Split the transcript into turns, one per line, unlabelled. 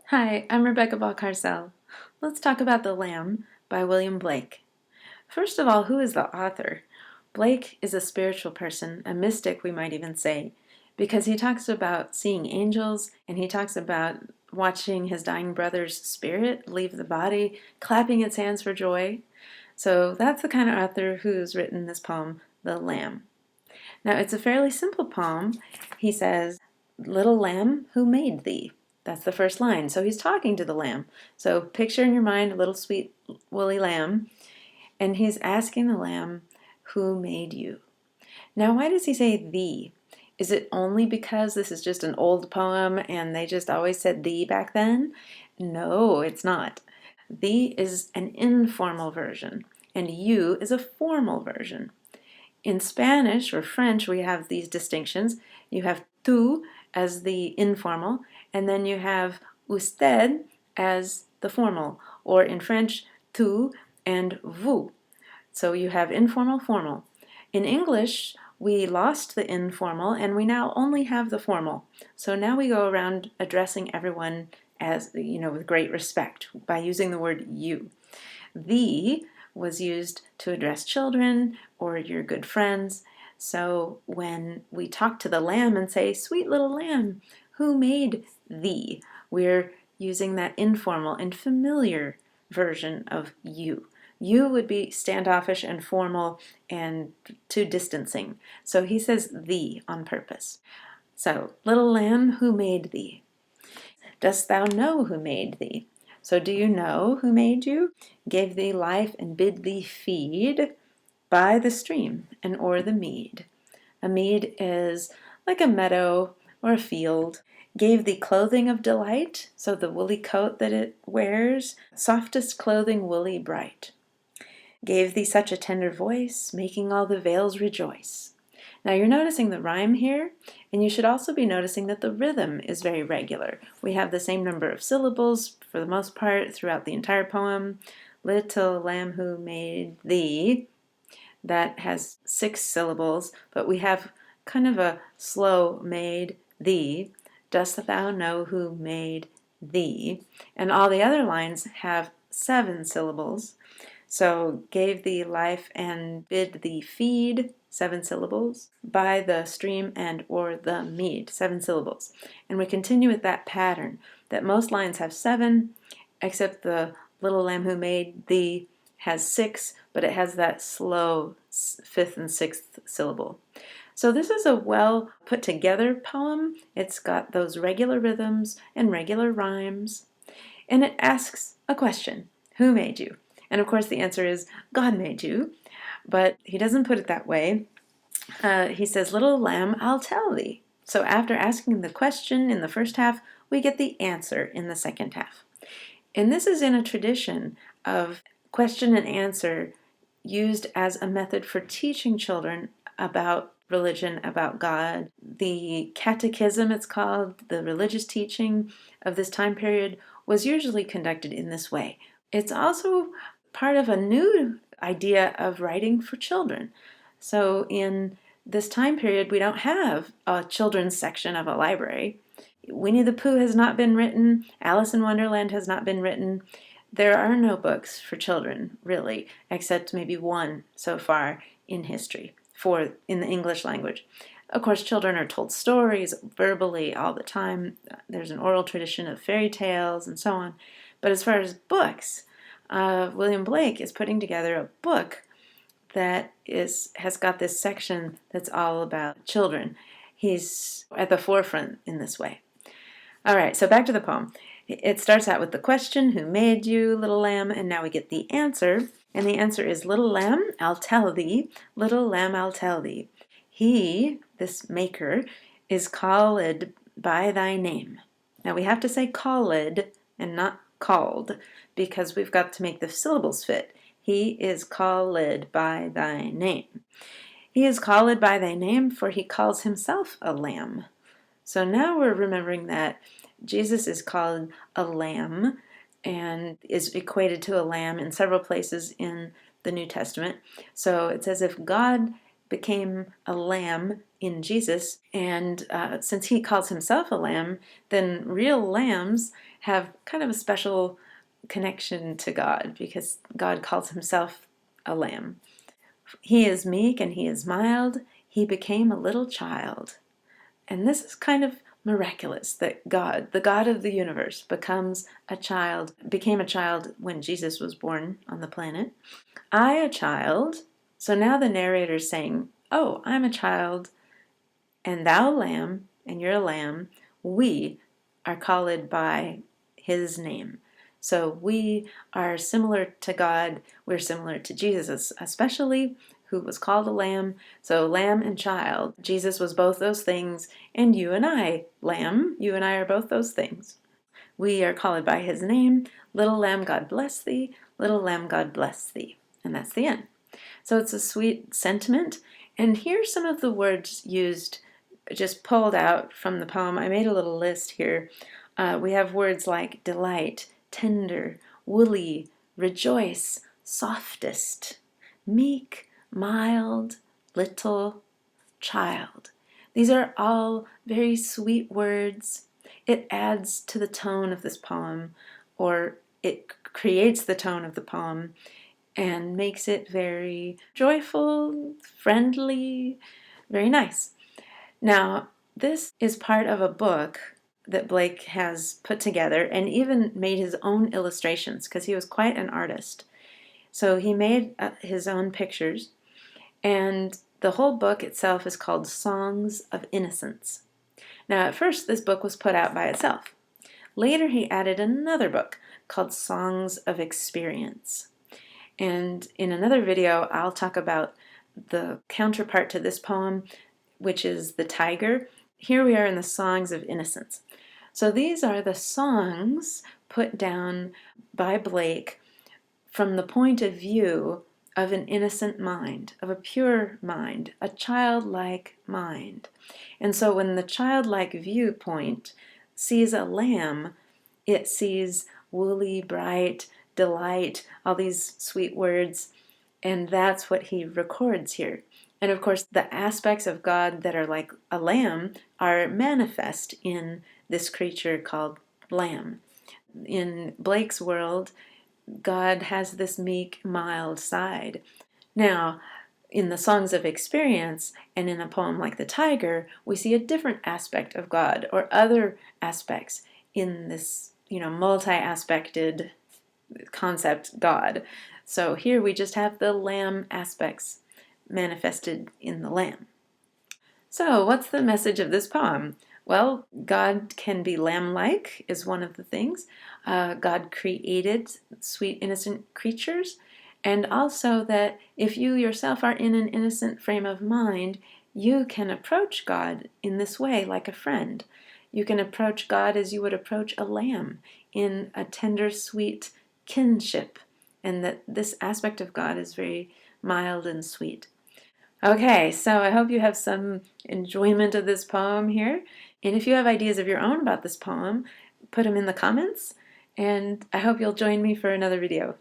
Hi, I'm Rebecca Ball-Carcel. Let's talk about The Lamb by William Blake. First of all, who is the author? Blake is a spiritual person, a mystic we might even say, because he talks about seeing angels and he talks about watching his dying brother's spirit leave the body, clapping its hands for joy. So that's the kind of author who's written this poem, The Lamb. Now it's a fairly simple poem. He says, "Little lamb, who made thee?" That's the first line. So he's talking to the lamb. So picture in your mind a little sweet woolly lamb, and he's asking the lamb, who made you? Now why does he say thee? Is it only because this is just an old poem and they just always said thee back then? No, it's not. Thee is an informal version, and you is a formal version. In Spanish or French, we have these distinctions. You have tú as the informal, and then you have usted as the formal, or in French, tu and vous. So you have informal, formal. In English, we lost the informal and we now only have the formal. So now we go around addressing everyone as, with great respect by using the word you. Thee was used to address children or your good friends. So when we talk to the lamb and say, "Sweet little lamb, who made thee?" we're using that informal and familiar version of you. You would be standoffish and formal and too distancing. So he says thee on purpose. So, little lamb, who made thee? Dost thou know who made thee? So do you know who made you, gave thee life, and bid thee feed by the stream and o'er the mead? A mead is like a meadow or a field. Gave thee clothing of delight, so the woolly coat that it wears, softest clothing woolly bright. Gave thee such a tender voice, making all the vales rejoice. Now you're noticing the rhyme here, and you should also be noticing that the rhythm is very regular. We have the same number of syllables for the most part throughout the entire poem. Little lamb who made thee, that has 6 syllables, but we have kind of a slow made thee. Dost thou know who made thee? And all the other lines have 7 syllables. So gave thee life and bid thee feed, 7 syllables. By the stream and or the mead, 7 syllables. And we continue with that pattern that most lines have 7, except the little lamb who made thee has 6, but it has that slow 5th and 6th syllable. So this is a well put together poem. It's got those regular rhythms and regular rhymes. And it asks a question: who made you? And of course the answer is God made you, but he doesn't put it that way. He says, "Little lamb, I'll tell thee." So after asking the question in the first half, we get the answer in the second half. And this is in a tradition of question and answer used as a method for teaching children about religion, about God. The catechism, it's called, the religious teaching of this time period, was usually conducted in this way. It's also part of a new idea of writing for children. So in this time period, we don't have a children's section of a library. Winnie the Pooh has not been written. Alice in Wonderland has not been written. There are no books for children, really, except maybe one so far in history in the English language. Of course, children are told stories verbally all the time. There's an oral tradition of fairy tales and so on. But as far as books, William Blake is putting together a book that has got this section that's all about children. He's at the forefront in this way. All right, so back to the poem. It starts out with the question, who made you, little lamb? And now we get the answer. And the answer is, little lamb, I'll tell thee. Little lamb, I'll tell thee. He, this maker, is called by thy name. Now we have to say called and not called, because we've got to make the syllables fit. He is called by thy name. He is called by thy name, for he calls himself a lamb. So now we're remembering that Jesus is called a lamb and is equated to a lamb in several places in the New Testament. So it's as if God became a lamb in Jesus, and since he calls himself a lamb, then real lambs have kind of a special connection to God because God calls himself a lamb. He is meek and he is mild. He became a little child. And this is kind of miraculous that God, the God of the universe, became a child when Jesus was born on the planet. I, a child. So now the narrator is saying, oh, I'm a child, and thou, lamb, and you're a lamb. We are called by his name. So we are similar to God. We're similar to Jesus, especially who was called a lamb. So lamb and child. Jesus was both those things, and you and I, lamb, you and I are both those things. We are called by his name. Little lamb, God bless thee. Little lamb, God bless thee. And that's the end. So it's a sweet sentiment. And here's some of the words used, just pulled out from the poem. I made a little list here. We have words like delight, tender, woolly, rejoice, softest, meek, mild, little, child. These are all very sweet words. It adds to the tone of this poem, or it creates the tone of the poem and makes it very joyful, friendly, very nice. Now, this is part of a book that Blake has put together and even made his own illustrations because he was quite an artist. So he made his own pictures, and the whole book itself is called Songs of Innocence. Now, at first, this book was put out by itself. Later, he added another book called Songs of Experience. And in another video, I'll talk about the counterpart to this poem, which is the tiger. Here we are in the Songs of Innocence. So these are the songs put down by Blake from the point of view of an innocent mind, of a pure mind, a childlike mind. And so when the childlike viewpoint sees a lamb, it sees woolly, bright, delight, all these sweet words, and that's what he records here. And of course, the aspects of God that are like a lamb are manifest in this creature called lamb. In Blake's world, God has this meek, mild side. Now, in the Songs of Experience and in a poem like The Tiger, we see a different aspect of God or other aspects in this, multi-aspected concept God. So here we just have the lamb aspects manifested in the lamb. So what's the message of this poem? Well, God can be lamb-like is one of the things. God created sweet, innocent creatures, and also that if you yourself are in an innocent frame of mind, you can approach God in this way like a friend. You can approach God as you would approach a lamb in a tender, sweet kinship, and that this aspect of God is very mild and sweet. Okay, so I hope you have some enjoyment of this poem here. And if you have ideas of your own about this poem, put them in the comments. And I hope you'll join me for another video.